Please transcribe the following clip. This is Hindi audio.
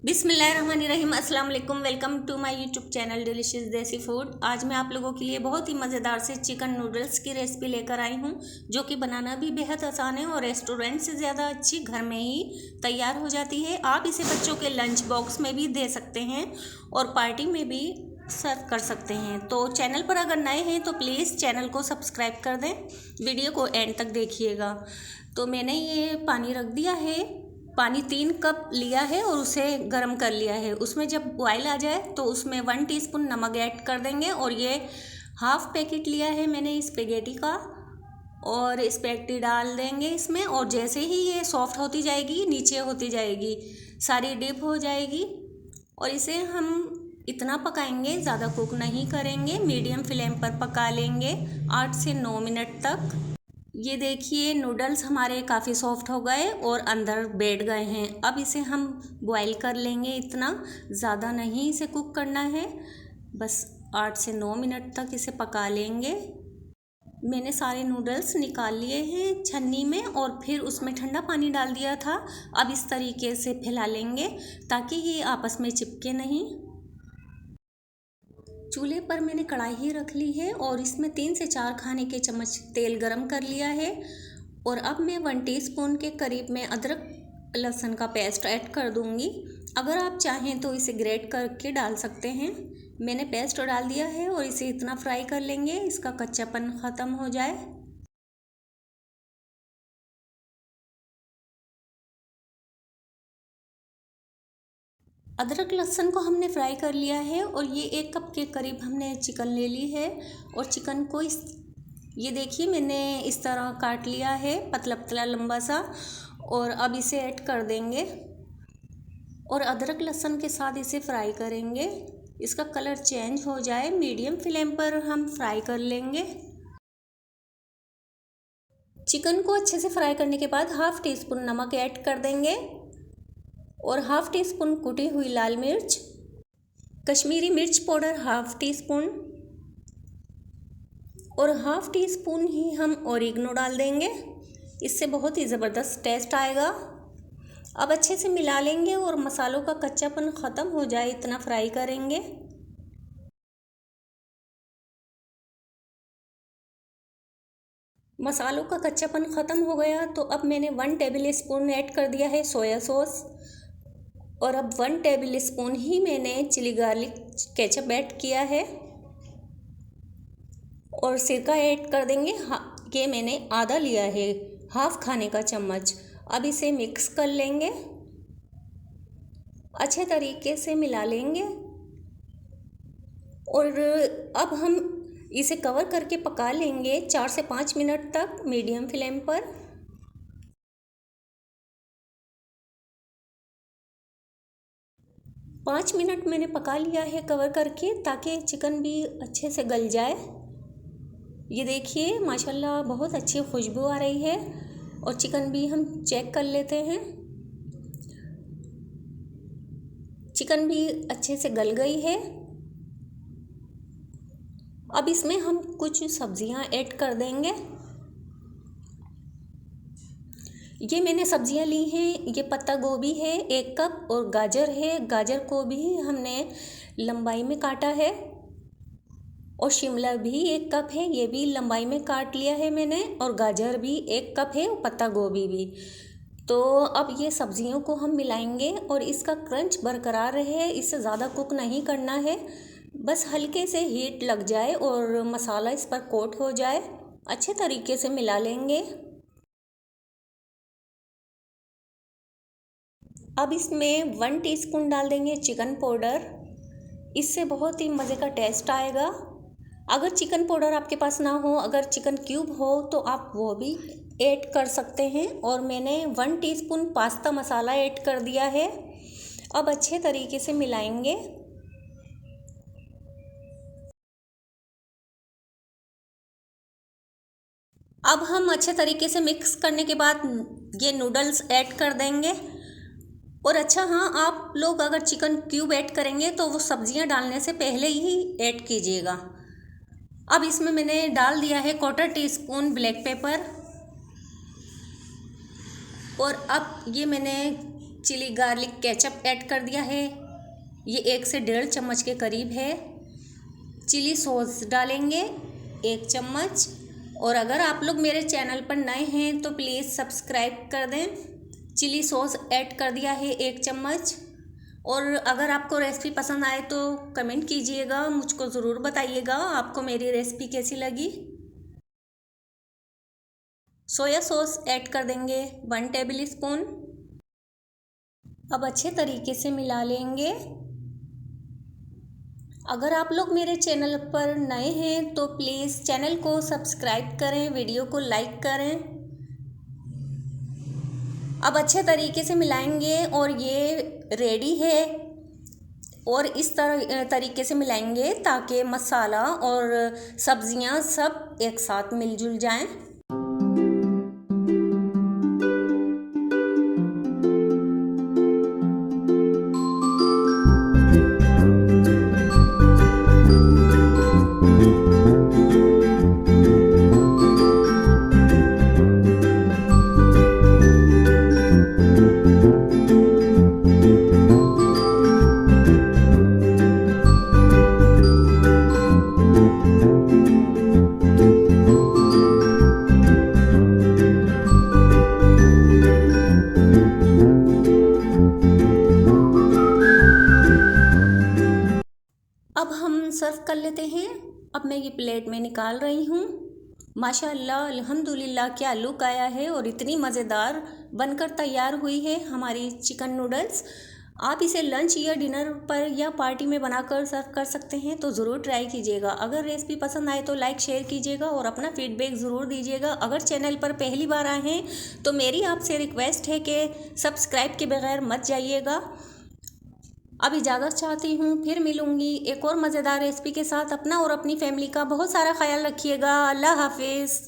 बिस्मिल्लाहिर्रहमानिर्रहीम। अस्सलाम वालेकुम। Welcome to my YouTube channel delicious desi food. आज मैं आप लोगों के लिए बहुत ही मज़ेदार से चिकन नूडल्स की रेसिपी लेकर आई हूं, जो कि बनाना भी बेहद आसान है और रेस्टोरेंट से ज़्यादा अच्छी घर में ही तैयार हो जाती है। आप इसे बच्चों के लंच बॉक्स में भी दे सकते हैं और पार्टी में भी सर्व कर सकते हैं। तो चैनल पर अगर नए हैं तो प्लीज़ चैनल को सब्सक्राइब कर दें, वीडियो को एंड तक देखिएगा। तो मैंने ये पानी रख दिया है, पानी 3 कप लिया है और उसे गर्म कर लिया है। उसमें जब बॉयल आ जाए तो उसमें 1 टीस्पून नमक ऐड कर देंगे और ये हाफ पैकेट लिया है मैंने स्पेगेटी का, और स्पेगेटी डाल देंगे इसमें। और जैसे ही ये सॉफ्ट होती जाएगी, नीचे होती जाएगी, सारी डिप हो जाएगी। और इसे हम इतना पकाएंगे, ज़्यादा कुक नहीं करेंगे, मीडियम फ्लेम पर पका लेंगे 8 से 9 मिनट तक। ये देखिए नूडल्स हमारे काफ़ी सॉफ्ट हो गए और अंदर बैठ गए हैं। अब इसे हम बॉईल कर लेंगे, इतना ज़्यादा नहीं इसे कुक करना है, बस 8 से 9 मिनट तक इसे पका लेंगे। मैंने सारे नूडल्स निकाल लिए हैं छन्नी में और फिर उसमें ठंडा पानी डाल दिया था। अब इस तरीके से फैला लेंगे ताकि ये आपस में चिपके नहीं। चूल्हे पर मैंने कढ़ाई रख ली है और इसमें 3 से 4 खाने के चम्मच तेल गरम कर लिया है। और अब मैं 1 टीस्पून के करीब में अदरक लहसुन का पेस्ट ऐड कर दूंगी। अगर आप चाहें तो इसे ग्रेट करके डाल सकते हैं। मैंने पेस्ट डाल दिया है और इसे इतना फ्राई कर लेंगे इसका कच्चापन ख़त्म हो जाए। अदरक लहसुन को हमने फ्राई कर लिया है और ये 1 कप के करीब हमने चिकन ले ली है। और चिकन को ये देखिए मैंने इस तरह काट लिया है, पतला पतला लंबा सा। और अब इसे ऐड कर देंगे और अदरक लहसुन के साथ इसे फ्राई करेंगे, इसका कलर चेंज हो जाए, मीडियम फ्लेम पर हम फ्राई कर लेंगे। चिकन को अच्छे से फ्राई करने के बाद हाफ टी स्पून नमक ऐड कर देंगे और हाफ टी स्पून कुटी हुई लाल मिर्च, कश्मीरी मिर्च पाउडर हाफ टी स्पून और हाफ टी स्पून ही हम ओरिगनो डाल देंगे, इससे बहुत ही ज़बरदस्त टेस्ट आएगा। अब अच्छे से मिला लेंगे और मसालों का कच्चापन ख़त्म हो जाए इतना फ्राई करेंगे। मसालों का कच्चापन ख़त्म हो गया तो अब मैंने 1 टेबल स्पून ऐड कर दिया है सोया सॉस। और अब 1 टेबल स्पून ही मैंने चिली गार्लिक केचप ऐड किया है और सिरका ऐड कर देंगे। ये मैंने आधा लिया है, हाफ खाने का चम्मच। अब इसे मिक्स कर लेंगे, अच्छे तरीके से मिला लेंगे और अब हम इसे कवर करके पका लेंगे 4 से 5 मिनट तक मीडियम फ्लेम पर। पाँच मिनट मैंने पका लिया है कवर करके, ताकि चिकन भी अच्छे से गल जाए। ये देखिए माशाल्लाह बहुत अच्छी खुशबू आ रही है। और चिकन भी हम चेक कर लेते हैं, चिकन भी अच्छे से गल गई है। अब इसमें हम कुछ सब्जियां ऐड कर देंगे। ये मैंने सब्जियां ली हैं, ये पत्ता गोभी है 1 कप और गाजर है, गाजर को भी हमने लंबाई में काटा है। और शिमला भी 1 कप है, ये भी लंबाई में काट लिया है मैंने। और गाजर भी 1 कप है और पत्ता गोभी भी। तो अब ये सब्जियों को हम मिलाएंगे और इसका क्रंच बरकरार रहे, इससे ज़्यादा कुक नहीं करना है, बस हल्के से हीट लग जाए और मसाला इस पर कोट हो जाए। अच्छे तरीके से मिला लेंगे। अब इसमें 1 टीस्पून डाल देंगे चिकन पाउडर, इससे बहुत ही मज़े का टेस्ट आएगा। अगर चिकन पाउडर आपके पास ना हो, अगर चिकन क्यूब हो तो आप वो भी ऐड कर सकते हैं। और मैंने 1 टीस्पून पास्ता मसाला ऐड कर दिया है। अब अच्छे तरीके से मिलाएंगे। अब हम अच्छे तरीके से मिक्स करने के बाद ये नूडल्स ऐड कर देंगे। और अच्छा हाँ, आप लोग अगर चिकन क्यूब ऐड करेंगे तो वो सब्जियां डालने से पहले ही ऐड कीजिएगा। अब इसमें मैंने डाल दिया है 1/4 टीस्पून ब्लैक पेपर। और अब ये मैंने चिली गार्लिक केचप ऐड कर दिया है, ये 1 से 1.5 चम्मच के करीब है। चिली सॉस डालेंगे 1 चम्मच। और अगर आप लोग मेरे चैनल पर नए हैं तो प्लीज़ सब्सक्राइब कर दें। चिली सॉस ऐड कर दिया है 1 चम्मच। और अगर आपको रेसिपी पसंद आए तो कमेंट कीजिएगा, मुझको ज़रूर बताइएगा आपको मेरी रेसिपी कैसी लगी। सोया सॉस ऐड कर देंगे 1 टेबल स्पून। अब अच्छे तरीके से मिला लेंगे। अगर आप लोग मेरे चैनल पर नए हैं तो प्लीज़ चैनल को सब्सक्राइब करें, वीडियो को लाइक करें। अब अच्छे तरीके से मिलाएंगे और ये रेडी है। और इस तरीके से मिलाएंगे ताकि मसाला और सब्जियां सब एक साथ मिलजुल जाएं। अब हम सर्व कर लेते हैं। अब मैं ये प्लेट में निकाल रही हूँ। माशाअल्लाह अल्हम्दुलिल्लाह क्या लुक आया है और इतनी मज़ेदार बनकर तैयार हुई है हमारी चिकन नूडल्स। आप इसे लंच या डिनर पर या पार्टी में बनाकर सर्व कर सकते हैं, तो ज़रूर ट्राई कीजिएगा। अगर रेसिपी पसंद आए तो लाइक शेयर कीजिएगा और अपना फीडबैक ज़रूर दीजिएगा। अगर चैनल पर पहली बार आए हैं तो मेरी आपसे रिक्वेस्ट है कि सब्सक्राइब के बगैर मत जाइएगा। अब इजाज़त चाहती हूँ, फिर मिलूँगी एक और मज़ेदार रेसिपी के साथ। अपना और अपनी फैमिली का बहुत सारा ख्याल रखिएगा। अल्लाह हाफिज़।